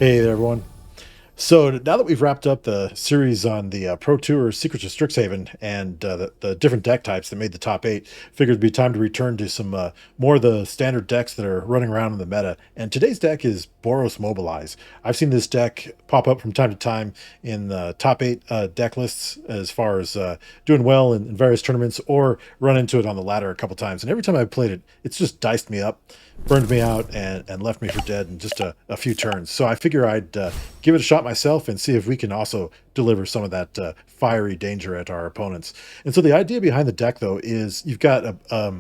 Hey there, everyone. So now that we've wrapped up the series on the Pro Tour Secrets of Strixhaven and the different deck types that made the top eight, figured it'd be time to return to some more of the standard decks that are running around in the meta. And today's deck is Boros Mobilize. I've seen this deck pop up from time to time in the top eight deck lists as far as doing well in various tournaments, or run into it on the ladder a couple times. And every time I've played it, it's just diced me up, burned me out, and left me for dead in just a few turns. So I figure I'd give it a shot myself and see if we can also deliver some of that fiery danger at our opponents. And so the idea behind the deck, though, is you've got a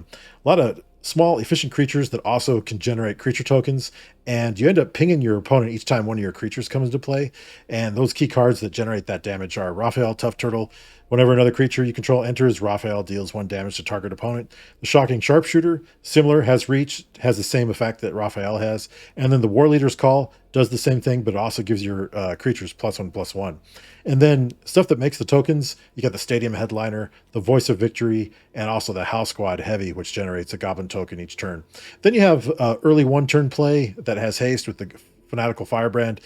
lot of small, efficient creatures that also can generate creature tokens, and you end up pinging your opponent each time one of your creatures comes into play. And those key cards that generate that damage are Raphael, Tough Turtle. Whenever another creature you control enters, Raphael deals 1 damage to target opponent. The Shocking Sharpshooter, similar, has reach, has the same effect that Raphael has. And then the War Leader's Call does the same thing, but it also gives your creatures +1/+1. And then stuff that makes the tokens, you got the Stadium Headliner, the Voice of Victory, and also the House Squad Heavy, which generates a Goblin token each turn. Then you have early one-turn play that has haste with the Fanatical Firebrand,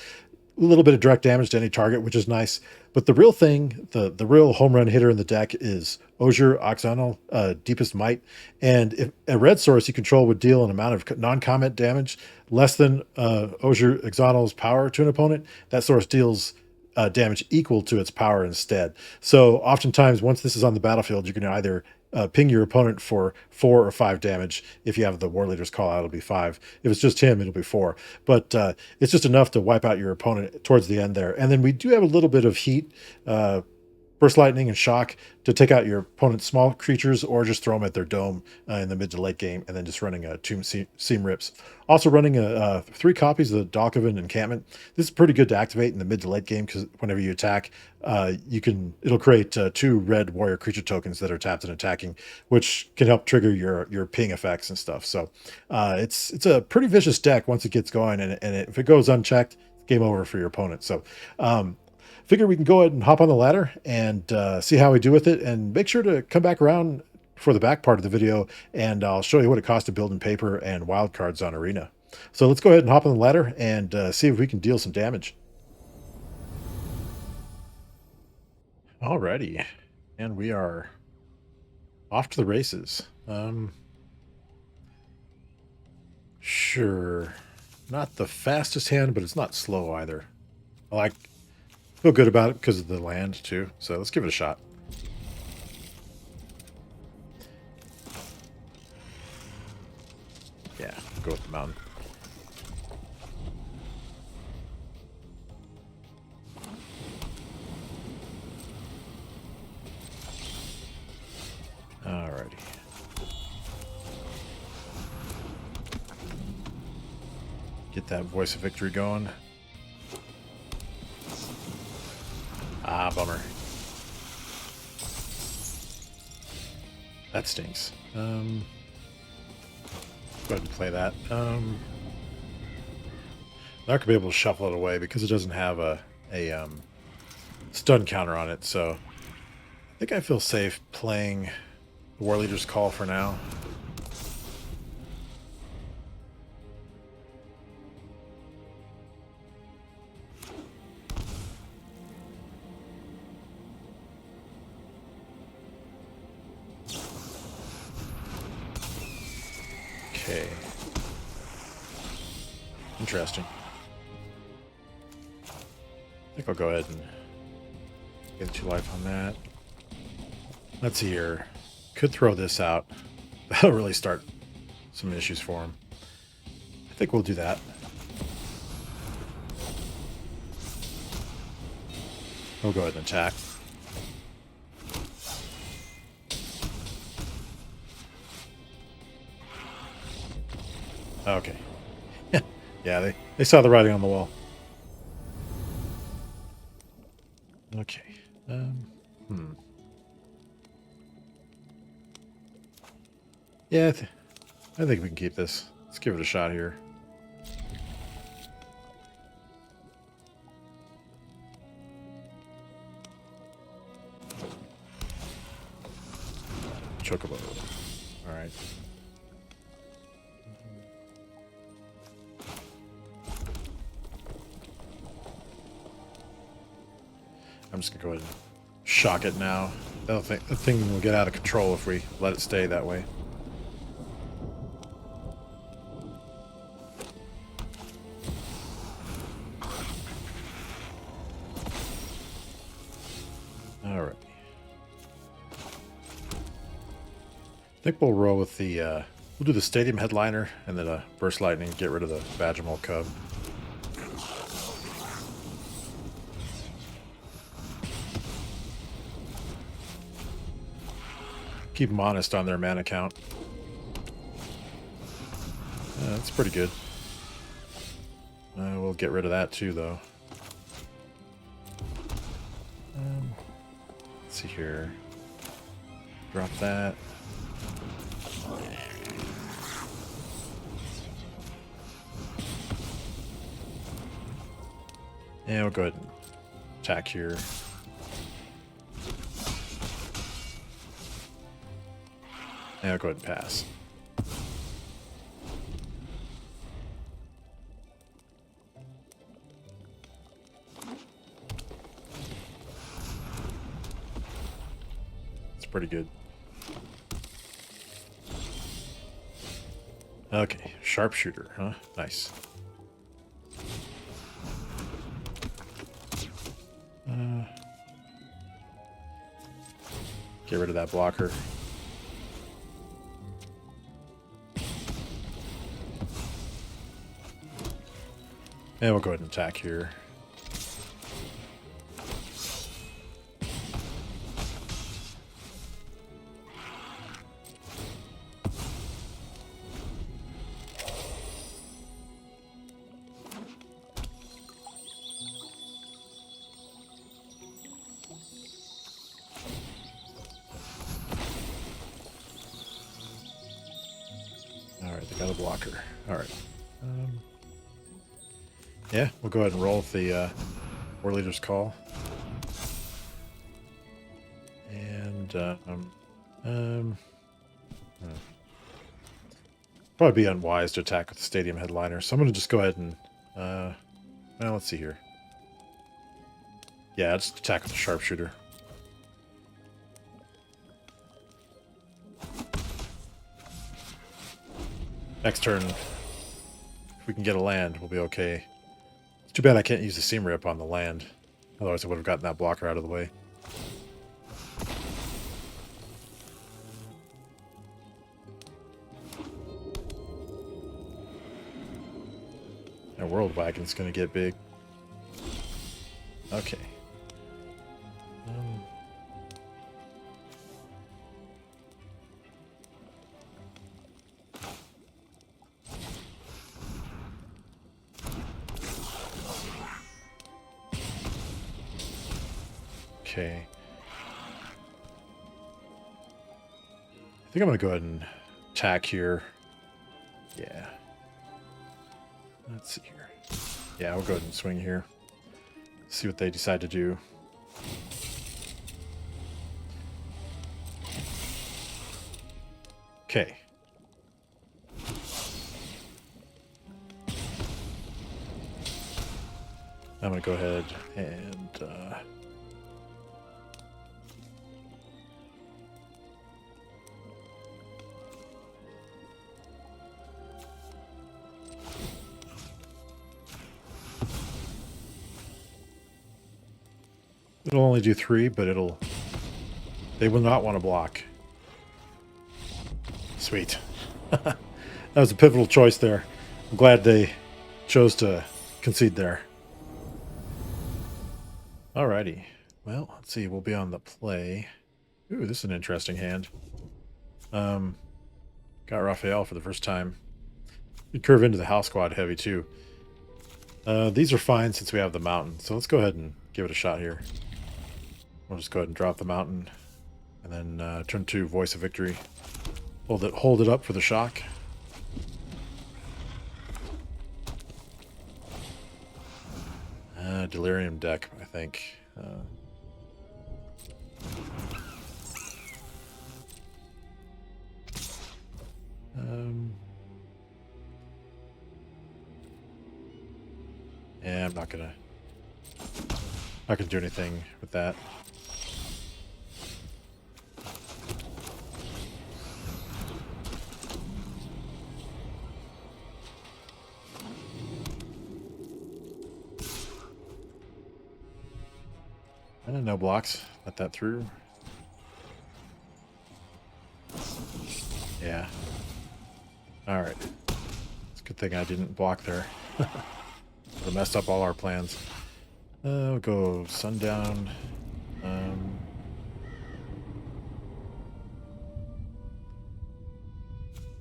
a little bit of direct damage to any target, which is nice. But the real thing, the real home run hitter in the deck is Ojer Axonil, Deepest Might. And if a red source you control would deal an amount of non-combat damage less than Ojer Axonil's power to an opponent, that source deals damage equal to its power instead. So oftentimes, once this is on the battlefield, you can either ping your opponent for 4 or 5 damage. If you have the War Leader's Call out, it'll be 5. If it's just him, it'll be 4. But it's just enough to wipe out your opponent towards the end there. And then we do have a little bit of heat, Burst Lightning and Shock, to take out your opponent's small creatures, or just throw them at their dome in the mid to late game, and then just running a Tomb Seam Rips. Also running 3 copies of the Dalkovan Encampment. This is pretty good to activate in the mid to late game, because whenever you attack, it'll create 2 red warrior creature tokens that are tapped and attacking, which can help trigger your ping effects and stuff. So it's a pretty vicious deck once it gets going, and if it goes unchecked, it's game over for your opponent. So figure we can go ahead and hop on the ladder and see how we do with it, and make sure to come back around for the back part of the video, and I'll show you what it costs to build in paper and wildcards on Arena. So let's go ahead and hop on the ladder and see if we can deal some damage. Alrighty, and we are off to the races. Sure, not the fastest hand, but it's not slow either. Feel good about it because of the land too, so let's give it a shot. Yeah, go with the mountain. Alrighty. Get that Voice of Victory going. Ah, bummer. That stinks. Go ahead and play that. I'm not gonna be able to shuffle it away because it doesn't have a stun counter on it. So I think I feel safe playing the War Leader's Call for now. Okay. Interesting. I think I'll go ahead and get 2 life on that. Let's see here. Could throw this out. That'll really start some issues for him. I think we'll do that. We'll go ahead and attack. Okay. Yeah, they saw the writing on the wall. Okay. Yeah, I think we can keep this. Let's give it a shot here. Chocobo. All right. I'm just gonna go ahead and shock it now. The thing will get out of control if we let it stay that way. Alright. I think we'll roll with the, we'll do the Stadium Headliner and then a Burst Lightning, get rid of the Vaginal Cub. Keep them honest on their mana count. That's pretty good. We'll get rid of that too, though. Let's see here. Drop that. And we'll go ahead and attack here. And I'll go ahead and pass. It's pretty good. Okay, sharpshooter, huh? Nice. Get rid of that blocker. And we'll go ahead and attack here. Alright, they got a blocker. Alright. Yeah, we'll go ahead and roll with the War Leader's Call. And probably be unwise to attack with the Stadium Headliner, so I'm going to just go ahead and well, let's see here. Yeah, just attack with the Sharpshooter. Next turn, if we can get a land, we'll be okay. It's too bad I can't use the Seam Rip on the land. Otherwise I would have gotten that blocker out of the way. That World Wagon's going to get big. Okay. Okay. I think I'm going to go ahead and attack here. Yeah. Let's see here. Yeah, we'll go ahead and swing here. See what they decide to do. Okay. I'm going to go ahead and it'll only do 3, but they will not want to block. Sweet. That was a pivotal choice there. I'm glad they chose to concede there. Alrighty. Well, let's see. We'll be on the play. Ooh, this is an interesting hand. Got Raphael for the first time. We curve into the house squad heavy too. These are fine since we have the mountain. So let's go ahead and give it a shot here. We'll just go ahead and drop the mountain, and then turn to Voice of Victory. Hold it up for the shock. Delirium deck, I think. Yeah, I'm not gonna. Not gonna do anything with that. No blocks. Let that through. Yeah. Alright. It's a good thing I didn't block there. Would have messed up all our plans. We'll go Sundown.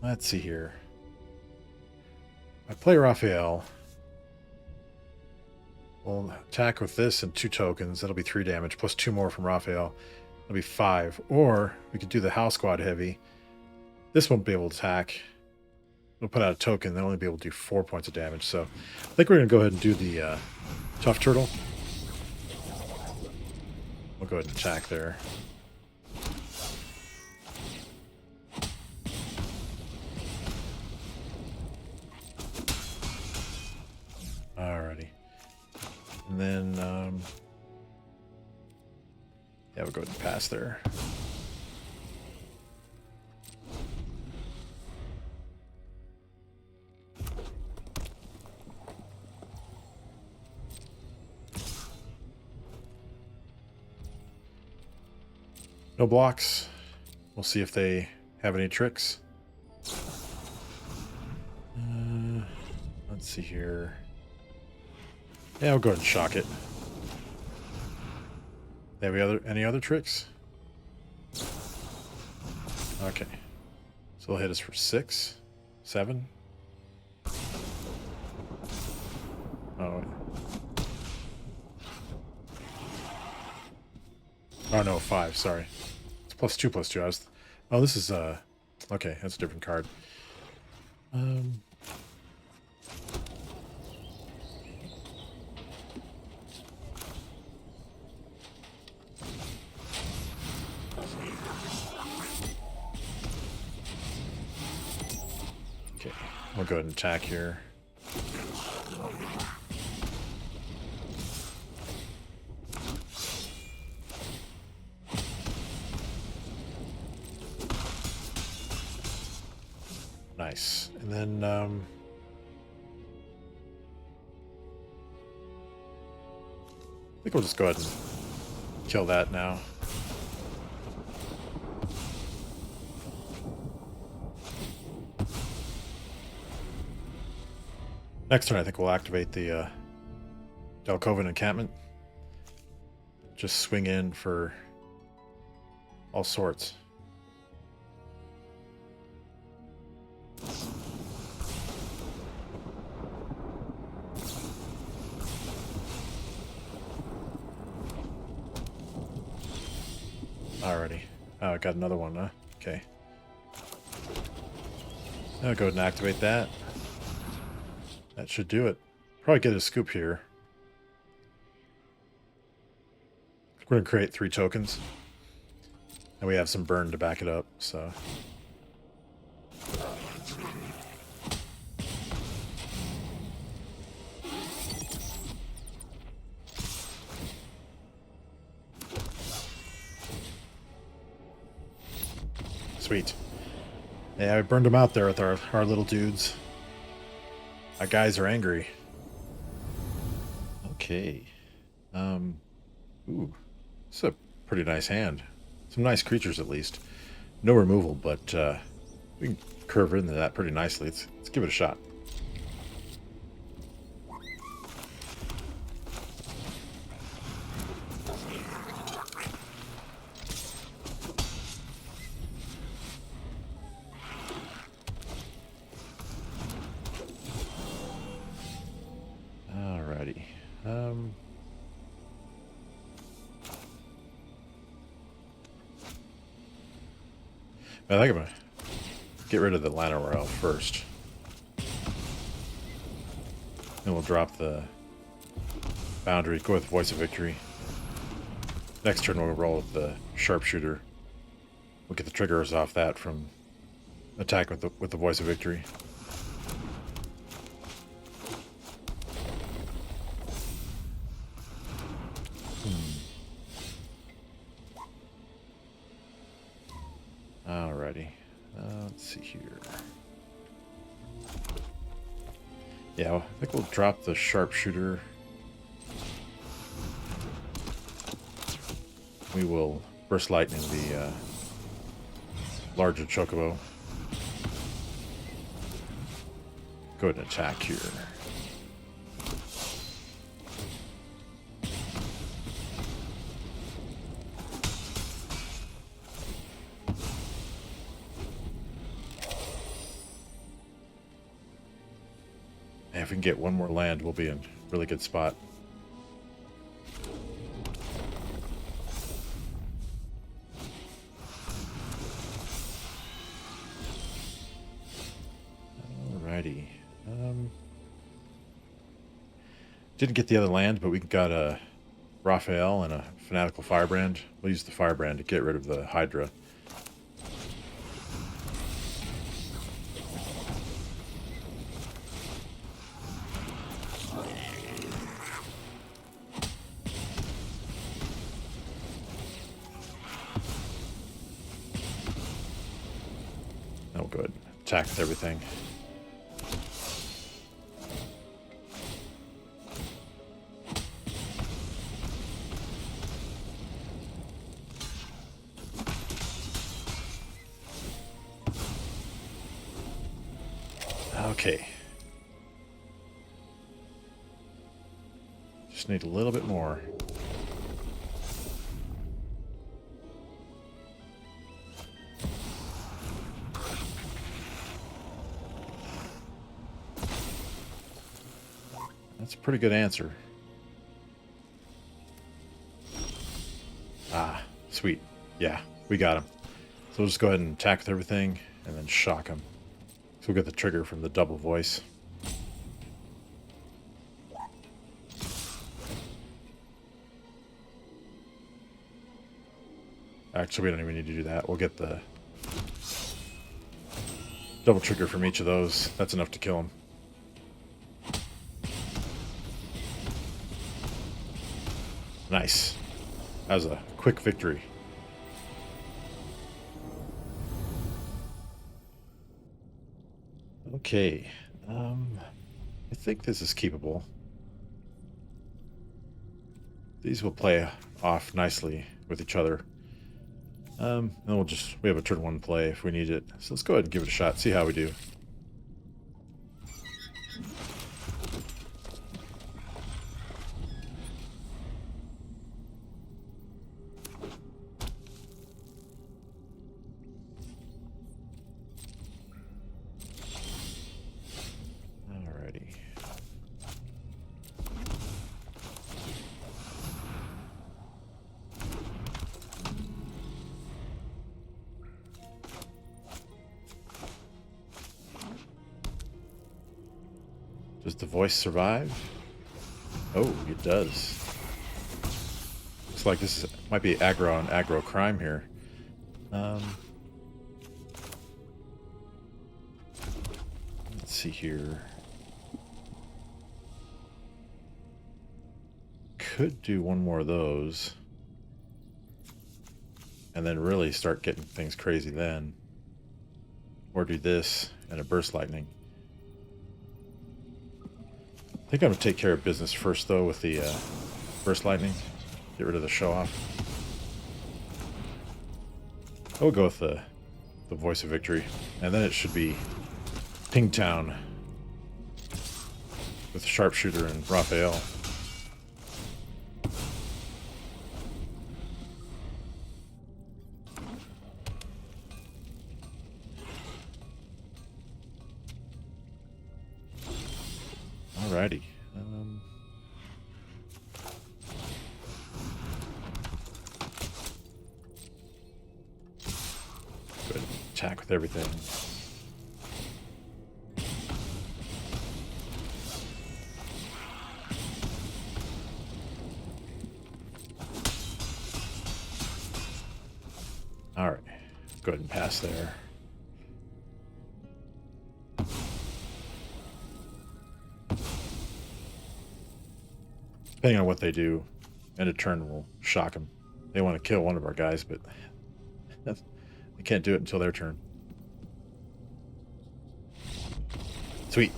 Let's see here. I play Raphael. We'll attack with this and 2 tokens. That'll be 3 damage, plus 2 more from Raphael. That'll be 5. Or we could do the House Squad Heavy. This won't be able to attack. We'll put out a token. They'll only be able to do 4 points of damage. So I think we're going to go ahead and do the Tough Turtle. We'll go ahead and attack there. Alrighty. And then, yeah, we'll go ahead and pass there. No blocks. We'll see if they have any tricks. Let's see here. Yeah, we'll go ahead and shock it. Have any other tricks? Okay. So they'll hit us for 6, 7. Oh. Oh no, 5, sorry. It's +2, +2. Oh, this is okay, that's a different card. Okay, we'll go ahead and attack here. Nice. And then I think we'll just go ahead and kill that now. Next turn I think we'll activate the Delcoven encampment. Just swing in for all sorts. Alrighty. Oh, I got another one, huh? Okay. I'll go ahead and activate that. That should do it. Probably get a scoop here. We're going to create 3 tokens. And we have some burn to back it up, so... Sweet. Yeah, we burned them out there with our little dudes. Our guys are angry. Okay. Ooh. This is a pretty nice hand. Some nice creatures, at least. No removal, but we can curve into that pretty nicely. Let's give it a shot. Alrighty. I think I'm gonna get rid of the Lana Royale first. Then we'll drop the boundary, go with Voice of Victory. Next turn we'll roll with the Sharpshooter. We'll get the triggers off that from attack with the Voice of Victory. see here. Yeah, well, I think we'll drop the sharpshooter. We will burst lightning the larger chocobo. Go ahead and attack here. And if we can get one more land, we'll be in a really good spot. Alrighty. Didn't get the other land, but we got a Raphael and a Fanatical Firebrand. We'll use the Firebrand to get rid of the Hydra. Oh, good. Attack with everything. Okay. Just need a little bit more. That's a pretty good answer. Ah, sweet. Yeah, we got him. So we'll just go ahead and attack with everything and then shock him. So we'll get the trigger from the double voice. Actually, we don't even need to do that. We'll get the double trigger from each of those. That's enough to kill him. Nice. That was a quick victory. Okay. I think this is keepable. These will play off nicely with each other. And we have a turn 1 play if we need it. So let's go ahead and give it a shot, see how we do. Does the voice survive? Oh, it does. Looks like this might be aggro on aggro crime here. Let's see here. Could do one more of those. And then really start getting things crazy then. Or do this and a burst lightning. I think I'm going to take care of business first, though, with the burst lightning. Get rid of the show-off. I'll go with the voice of victory. And then it should be Pingtown with Sharpshooter and Raphael. Alrighty. Good. Attack with everything. Alright. Go ahead and pass there. Depending on what they do, end of turn will shock them. They want to kill one of our guys, but they can't do it until their turn. Sweet.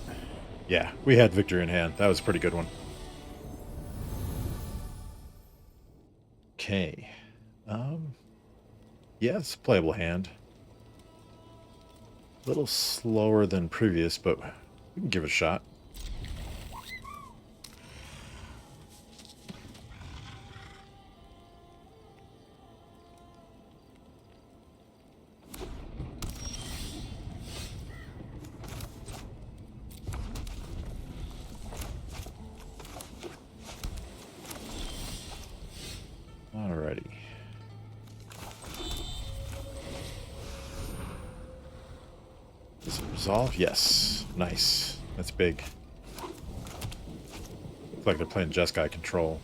Yeah, we had victory in hand. That was a pretty good one. Okay. Um, yeah, it's a playable hand. A little slower than previous, but we can give it a shot. Alrighty. Does it resolve? Yes. Nice. That's big. Looks like they're playing Jeskai Control.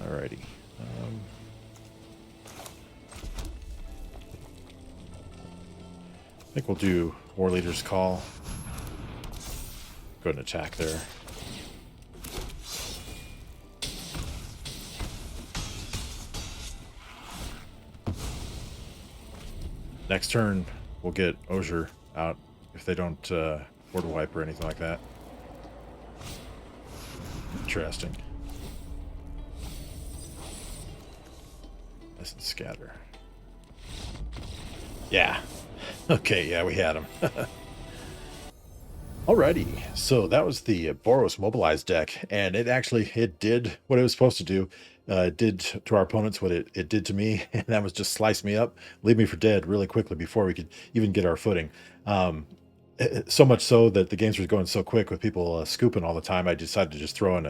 Alrighty. I think we'll do War Leader's Call. Go ahead and attack there. Next turn, we'll get Ojer out if they don't border wipe or anything like that. Interesting. Doesn't scatter. Yeah. Okay, yeah, we had him. Alrighty, so that was the Boros Mobilize deck, and it did what it was supposed to do. It did to our opponents what it did to me, and that was just slice me up, leave me for dead really quickly before we could even get our footing. So much so that the games were going so quick with people scooping all the time, I decided to just throw in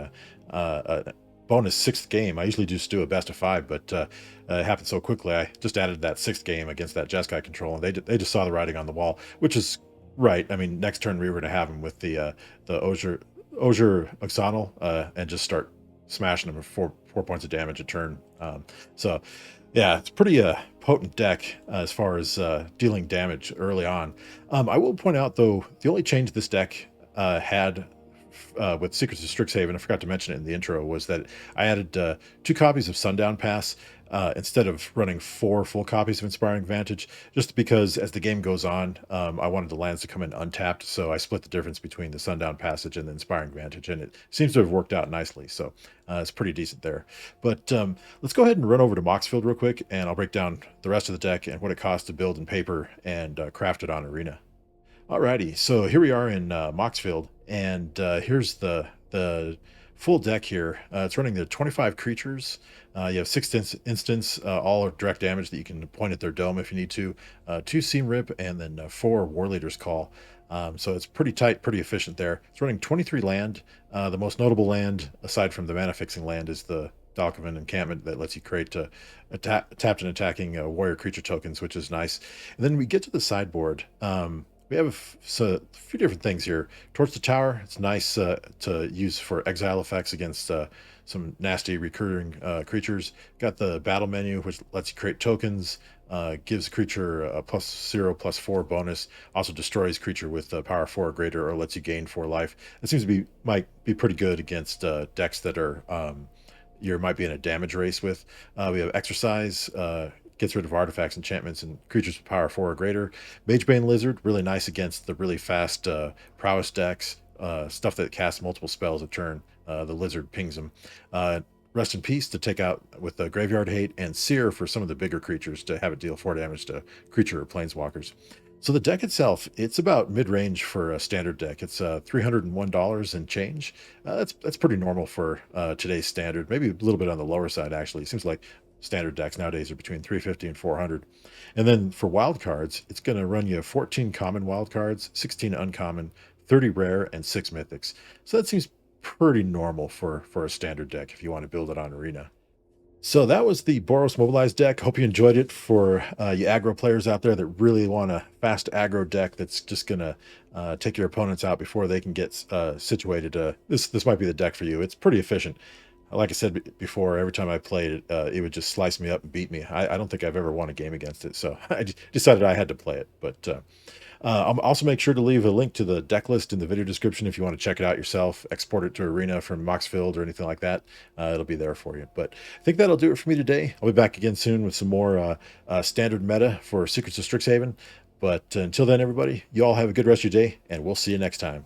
a bonus sixth game. I usually just do a best of five, but it happened so quickly. I just added that sixth game against that Jeskai Control, and they just saw the writing on the wall, which is right. I mean, next turn we were going to have him with the Ojer Axonil and just start smashing him with four points of damage a turn. So yeah, it's pretty potent deck as far as dealing damage early on. I will point out though, the only change this deck had with Secrets of Strixhaven, I forgot to mention it in the intro, was that I added 2 copies of Sundown Pass instead of running 4 full copies of Inspiring Vantage, just because as the game goes on, I wanted the lands to come in untapped, so I split the difference between the Sundown Passage and the Inspiring Vantage, and it seems to have worked out nicely, so it's pretty decent there. But let's go ahead and run over to Moxfield real quick, and I'll break down the rest of the deck and what it costs to build in paper and craft it on Arena. Alrighty, so here we are in Moxfield, and here's the full deck here. It's running the 25 creatures. You have 6 instants, all are direct damage that you can point at their dome if you need to. 2 Seam Rip, and then 4 War Leader's Call. So it's pretty tight, pretty efficient there. It's running 23 land. The most notable land, aside from the mana fixing land, is the Dalkovan encampment that lets you create tapped and attacking warrior creature tokens, which is nice. And then we get to the sideboard. We have a few different things here. Torch the Tower, it's nice to use for exile effects against some nasty recurring creatures. Got the battle menu, which lets you create tokens, gives creature a +0/+4 bonus, also destroys creature with power 4 or greater, or lets you gain 4 life. It seems to might be pretty good against decks that are you might be in a damage race with. We have Exercise, gets rid of artifacts, enchantments, and creatures with power 4 or greater. Magebane Lizard, really nice against the really fast prowess decks, stuff that casts multiple spells a turn. The Lizard pings them. Rest in Peace to take out with the Graveyard Hate, and Seer for some of the bigger creatures to have it deal 4 damage to creature or planeswalkers. So the deck itself, it's about mid-range for a standard deck. It's $301 and change. That's pretty normal for today's standard. Maybe a little bit on the lower side, actually. It seems like standard decks nowadays are between 350 and 400. And then for wild cards, it's going to run you 14 common wild cards, 16 uncommon, 30 rare, and 6 mythics. So that seems pretty normal for a standard deck if you want to build it on Arena. So that was the Boros Mobilize deck. Hope you enjoyed it. For you aggro players out there that really want a fast aggro deck that's just going to take your opponents out before they can get situated, this might be the deck for you. It's pretty efficient. Like I said before, every time I played it, it would just slice me up and beat me. I don't think I've ever won a game against it, so I decided I had to play it. But I'll also make sure to leave a link to the deck list in the video description if you want to check it out yourself, export it to Arena from Moxfield or anything like that. It'll be there for you. But I think that'll do it for me today. I'll be back again soon with some more standard meta for Secrets of Strixhaven. But until then, everybody, you all have a good rest of your day, and we'll see you next time.